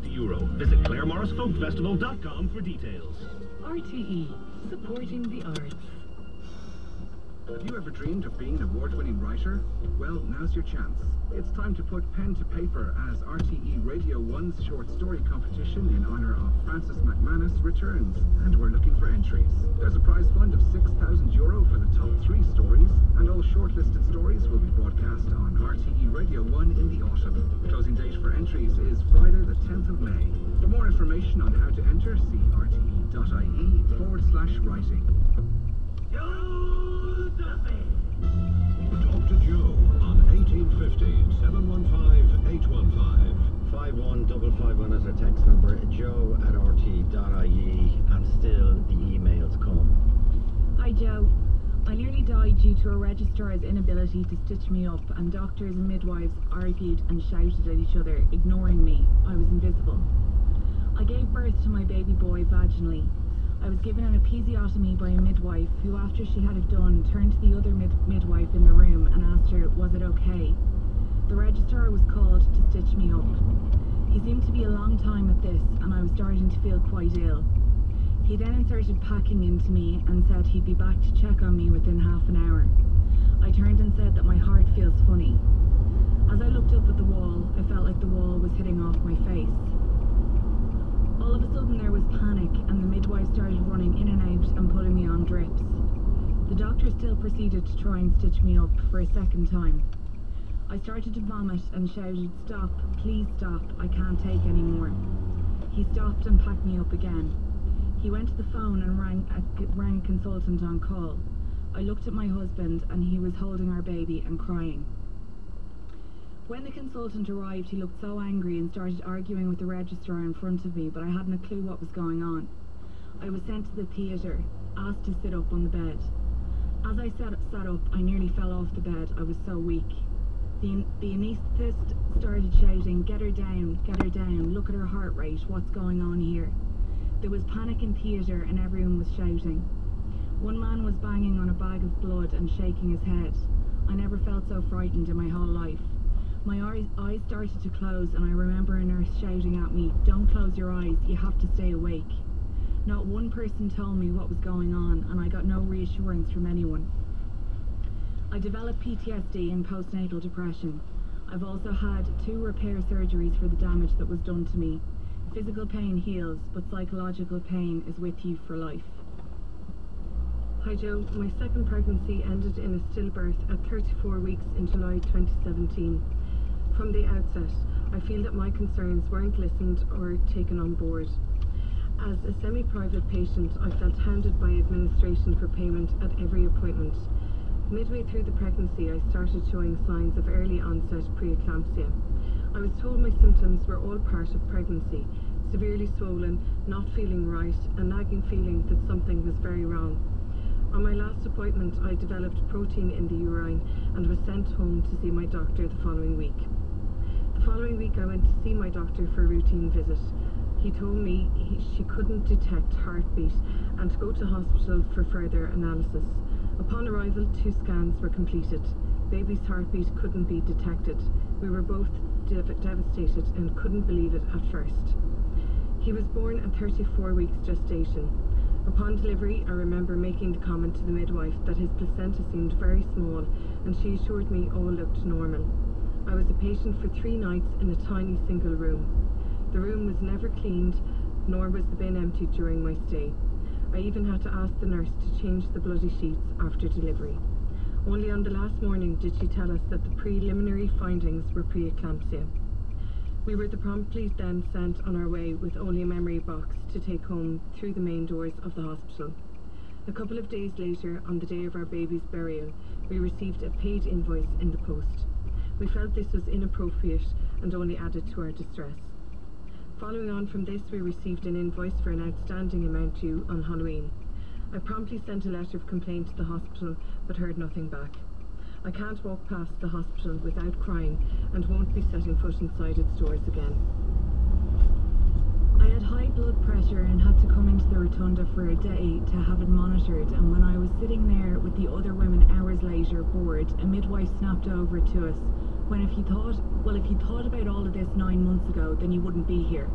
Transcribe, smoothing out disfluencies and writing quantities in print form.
Euro. Visit ClareMorrisFolkFestival.com for details. RTE, supporting the arts. Have you ever dreamed of being an award-winning writer? Well, now's your chance. It's time to put pen to paper as RTE Radio 1's short story competition in honour of Francis McManus returns, and we're looking for entries. There's a prize fund of €6,000 for the top 3 stories, and all shortlisted stories will be broadcast on RTE Radio 1 in the autumn. The closing date for entries is Friday the 10th of May. For more information on how to enter, see rte.ie/writing. Talk to Joe on 1850-715-815. 51551 is our text number, joe@rte.ie, and still the emails come. Hi Joe, I nearly died due to a registrar's inability to stitch me up, and doctors and midwives argued and shouted at each other, ignoring me. I was invisible. I gave birth to my baby boy vaginally. I was given an episiotomy by a midwife who, after she had it done, turned to the other midwife in the room and asked her, was it okay? The registrar was called to stitch me up. He seemed to be a long time at this, and I was starting to feel quite ill. He then inserted packing into me and said he'd be back to check on me within half an hour. I turned and said that my heart feels funny. As I looked up at the wall, I felt like the wall was hitting off my face. All of a sudden there was panic, and the midwife started running in and out and putting me on drips. The doctor still proceeded to try and stitch me up for a second time. I started to vomit and shouted, "Stop, please stop, I can't take any more." He stopped and packed me up again. He went to the phone and rang a consultant on call. I looked at my husband, and he was holding our baby and crying. When the consultant arrived, he looked so angry and started arguing with the registrar in front of me, but I hadn't a clue what was going on. I was sent to the theatre, asked to sit up on the bed. As I sat up, I nearly fell off the bed. I was so weak. The anaesthetist started shouting, get her down, look at her heart rate, what's going on here?" There was panic in theatre and everyone was shouting. One man was banging on a bag of blood and shaking his head. I never felt so frightened in my whole life. My eyes started to close, and I remember a nurse shouting at me, "Don't close your eyes, you have to stay awake." Not one person told me what was going on, and I got no reassurance from anyone. I developed PTSD and postnatal depression. I've also had 2 repair surgeries for the damage that was done to me. Physical pain heals, but psychological pain is with you for life. Hi Joe, my second pregnancy ended in a stillbirth at 34 weeks in July 2017. From the outset, I feel that my concerns weren't listened or taken on board. As a semi-private patient, I felt hounded by administration for payment at every appointment. Midway through the pregnancy, I started showing signs of early onset preeclampsia. I was told my symptoms were all part of pregnancy: severely swollen, not feeling right, a nagging feeling that something was very wrong. On my last appointment, I developed protein in the urine and was sent home to see my doctor the following week. The following week, I went to see my doctor for a routine visit. He told me she couldn't detect heartbeat and to go to hospital for further analysis. Upon arrival, 2 scans were completed. Baby's heartbeat couldn't be detected. We were both devastated and couldn't believe it at first. He was born at 34 weeks gestation. Upon delivery, I remember making the comment to the midwife that his placenta seemed very small, and she assured me all looked normal. I was a patient for 3 nights in a tiny single room. The room was never cleaned, nor was the bin emptied during my stay. I even had to ask the nurse to change the bloody sheets after delivery. Only on the last morning did she tell us that the preliminary findings were preeclampsia. We were promptly then sent on our way with only a memory box to take home through the main doors of the hospital. A couple of days later, on the day of our baby's burial, we received a paid invoice in the post. We felt this was inappropriate and only added to our distress. Following on from this, we received an invoice for an outstanding amount due on Halloween. I promptly sent a letter of complaint to the hospital, but heard nothing back. I can't walk past the hospital without crying and won't be setting foot inside its doors again. I had high blood pressure and had to come into the rotunda for a day to have it monitored, and when I was sitting there with the other women hours later, bored, a midwife snapped over to us, "If you thought about all of this 9 months ago, then you wouldn't be here."